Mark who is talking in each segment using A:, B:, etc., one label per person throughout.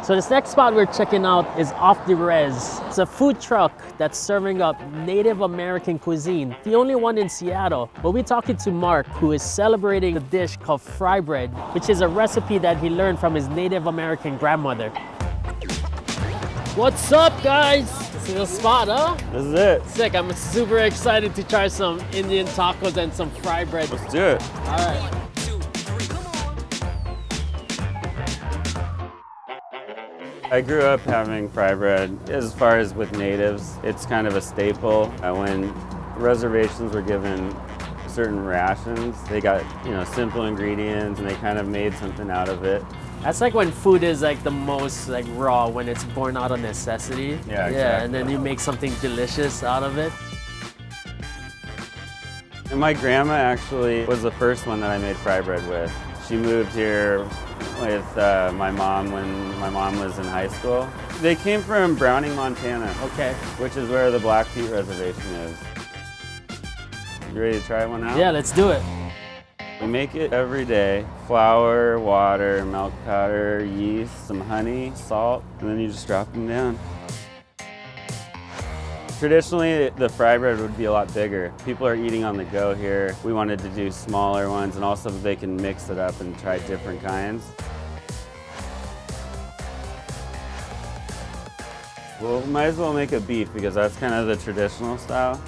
A: So this next spot we're checking out is Off the Res. It's a food truck that's serving up Native American cuisine, the only one in Seattle. But we're talking to Mark, who is celebrating a dish called fry bread, which is a recipe that he learned from his Native American grandmother. What's up, guys? This is the spot, huh?
B: This is it.
A: Sick, I'm super excited to try some Indian tacos and some fry bread.
B: Let's do it.
A: All right.
B: I grew up having fry bread. As far as with natives, it's kind of a staple. When reservations were given certain rations, they got, simple ingredients and they kind of made something out of it.
A: That's like when food is like the most like raw, when it's born out of necessity.
B: Yeah, exactly.
A: Yeah, and then you make something delicious out of it.
B: And my grandma actually was the first one that I made fry bread with. She moved here with my mom when my mom was in high school. They came from Browning, Montana.
A: Okay.
B: Which is where the Blackfeet Reservation is. You ready to try one out?
A: Yeah, let's do it.
B: We make it every day. Flour, water, milk powder, yeast, some honey, salt, and then you just drop them down. Traditionally, the fry bread would be a lot bigger. People are eating on the go here. We wanted to do smaller ones, and also they can mix it up and try different kinds. Well, might as well make a beef because that's kind of the traditional style.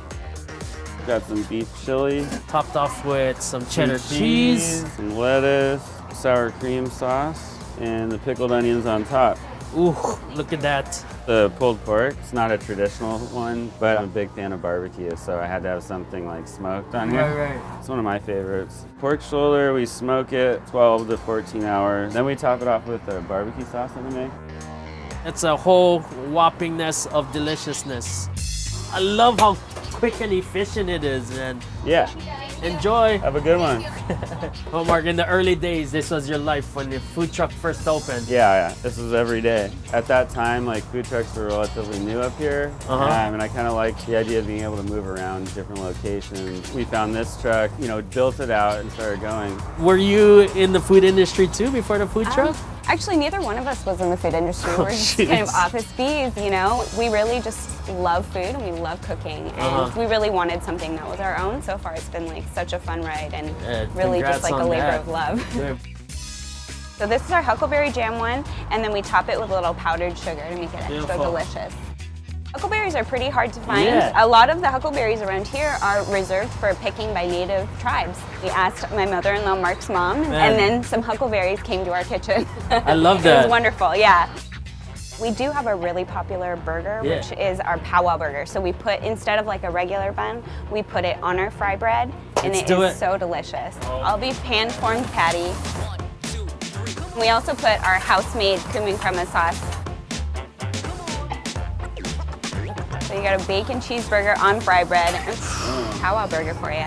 B: Got some beef chili.
A: Topped off with some cheddar
B: some
A: cheese.
B: Some lettuce, sour cream sauce, and the pickled onions on top.
A: Ooh, look at that.
B: The pulled pork, it's not a traditional one, but I'm a big fan of barbecue, so I had to have something like smoked on here.
A: Right.
B: It's one of my favorites. Pork shoulder, we smoke it 12 to 14 hours. Then we top it off with a barbecue sauce that we make.
A: It's a whole whoppingness of deliciousness. I love how quick and efficient it is, man.
B: Yeah.
A: Enjoy.
B: Have a good one.
A: Well, Mark, in the early days, this was your life when the food truck first opened.
B: Yeah. This was every day. At that time, food trucks were relatively new up here, and I kind of liked the idea of being able to move around different locations. We found this truck, built it out and started going.
A: Were you in the food industry too before the food truck?
C: Actually, neither one of us was in the food industry. We're just kind of office bees, We really just love food and we love cooking. And we really wanted something that was our own. So far, it's been such a fun ride and really just a labor of love.
A: Yeah.
C: So this is our huckleberry jam one, and then we top it with a little powdered sugar to make it extra delicious. Huckleberries are pretty hard to find.
A: Yeah.
C: A lot of the huckleberries around here are reserved for picking by native tribes. We asked my mother-in-law, Mark's mom, and then some huckleberries came to our kitchen.
A: I love that.
C: It was wonderful, yeah. We do have a really popular burger, which is our powwow burger. So we put, instead of a regular bun, we put it on our fry bread, and it is so delicious. All beef pan-formed patty. We also put our house-made cumin crema sauce. So you got a bacon cheeseburger on fry bread and powwow burger for you.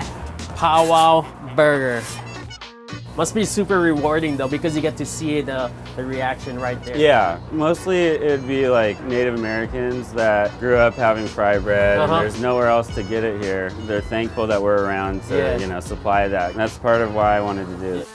A: Powwow burger. Must be super rewarding though, because you get to see the reaction right there.
B: Yeah, mostly it'd be Native Americans that grew up having fry bread and there's nowhere else to get it here. They're thankful that we're around to supply that. And that's part of why I wanted to do it.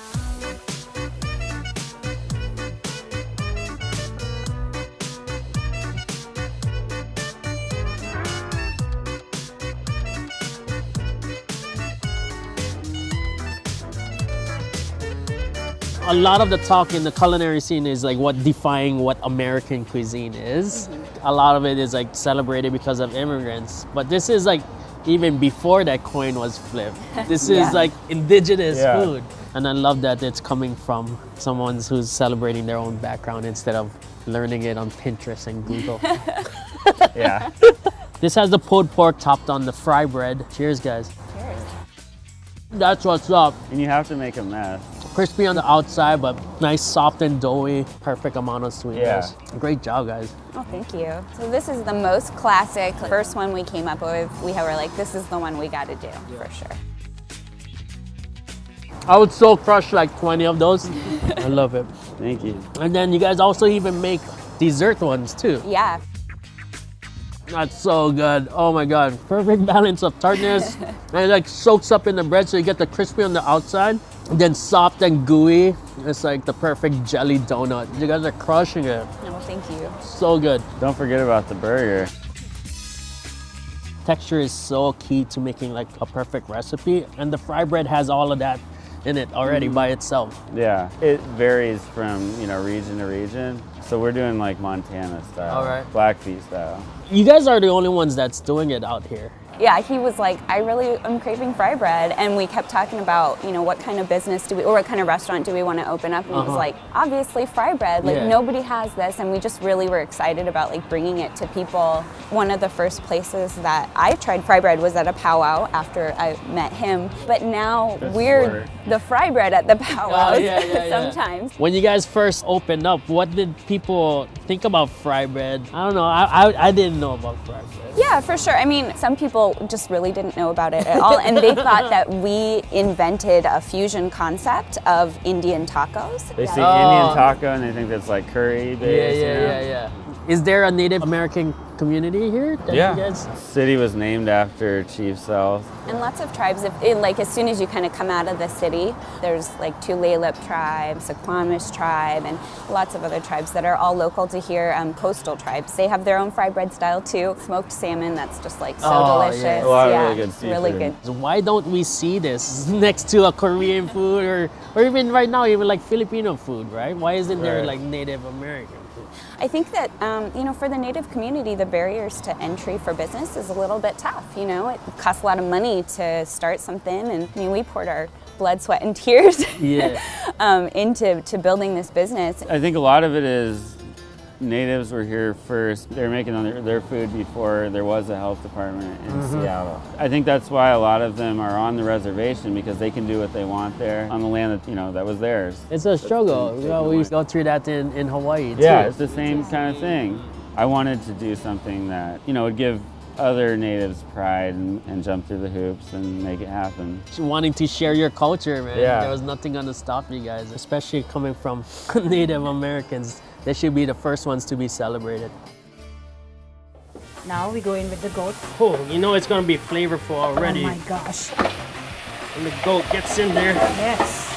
A: A lot of the talk in the culinary scene is what defying what American cuisine is. A lot of it is celebrated because of immigrants. But this is even before that coin was flipped. This is indigenous food. And I love that it's coming from someone who's celebrating their own background instead of learning it on Pinterest and Google.
B: Yeah.
A: This has the pulled pork topped on the fry bread. Cheers, guys.
C: Cheers.
A: That's what's up.
B: And you have to make a mess.
A: Crispy on the outside, but nice, soft and doughy. Perfect amount of sweetness. Yeah. Great job, guys.
C: Oh, thank you. So this is the most classic, first one we came up with. We were this is the one we got to do, for sure.
A: I would so crush 20 of those. I love it.
B: Thank you.
A: And then you guys also even make dessert ones too.
C: Yeah.
A: That's so good. Oh my God. Perfect balance of tartness. And it soaks up in the bread, so you get the crispy on the outside, and then soft and gooey. It's the perfect jelly donut. You guys are crushing it.
C: Well, Thank you.
A: So good.
B: Don't forget about the burger.
A: Texture is so key to making like a perfect recipe, and the fry bread has all of that in it already by itself.
B: Yeah, it varies from, you know, region to region. So we're doing like Montana style,
A: All right.
B: Blackfeet style.
A: You guys are the only ones that's doing it out here.
C: Yeah, he was like, I really am craving fry bread. And we kept talking about, you know, what kind of business do we, or what kind of restaurant do we want to open up? And it was like, obviously fry bread, like nobody has this. And we just really were excited about like bringing it to people. One of the first places that I tried fry bread was at a powwow after I met him. But now we're the fry bread at the powwows sometimes.
A: When you guys first opened up, what did people think about fry bread? I don't know, I didn't know about fry bread.
C: Yeah, for sure. I mean, some people just really didn't know about it at all, and they thought that we invented a fusion concept of Indian tacos.
B: They see Indian taco and they think that's like curry based.
A: Yeah. Is there a Native American community here? That you guys...
B: City was named after Chief Sealth.
C: And lots of tribes, like as soon as you kind of come out of the city, there's like Tulalip tribe, Suquamish tribe, and lots of other tribes that are all local to here, coastal tribes. They have their own fry bread style too. Smoked salmon, that's just like so delicious.
B: Yeah. A lot of really good seafood.
C: Really good.
A: So why don't we see this next to a Korean food or even right now, even like Filipino food, right? Why isn't there like Native American food?
C: I think that, you know, for the Native community, the barriers to entry for business is a little bit tough. You know, it costs a lot of money to start something, and I mean, we poured our blood, sweat, and tears into building this business.
B: I think a lot of it is natives were here first. They were making their food before there was a health department in Seattle. I think that's why a lot of them are on the reservation, because they can do what they want there on the land that, you know, that was theirs.
A: It's a struggle. We go through that in Hawaii too.
B: Yeah, it's the same kind of thing. I wanted to do something that, you know, would give other natives pride and jump through the hoops and make it happen.
A: Wanting to share your culture, man.
B: Yeah.
A: There was nothing gonna stop you guys, especially coming from Native Americans. They should be the first ones to be celebrated.
D: Now we go in with the goat.
A: Oh, you know it's gonna be flavorful already.
D: Oh my gosh.
A: When the goat gets in there.
D: Yes.